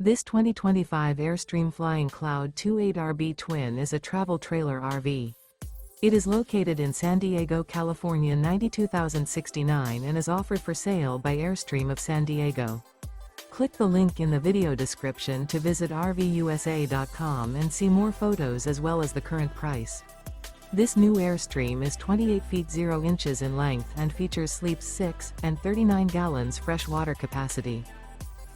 This 2025 Airstream Flying Cloud 28RB Twin is a travel trailer RV. It is located in San Diego, California 92069 and is offered for sale by Airstream of San Diego. Click the link in the video description to visit RVUSA.com and see more photos as well as the current price. This new Airstream is 28 feet 0 inches in length and features sleeps 6 and 39 gallons fresh water capacity.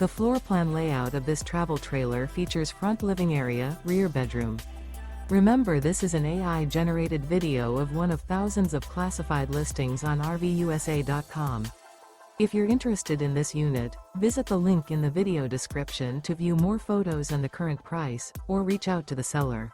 The floor plan layout of this travel trailer features front living area, rear bedroom. Remember, this is an AI-generated video of one of thousands of classified listings on RVUSA.com. If you're interested in this unit, visit the link in the video description to view more photos and the current price, or reach out to the seller.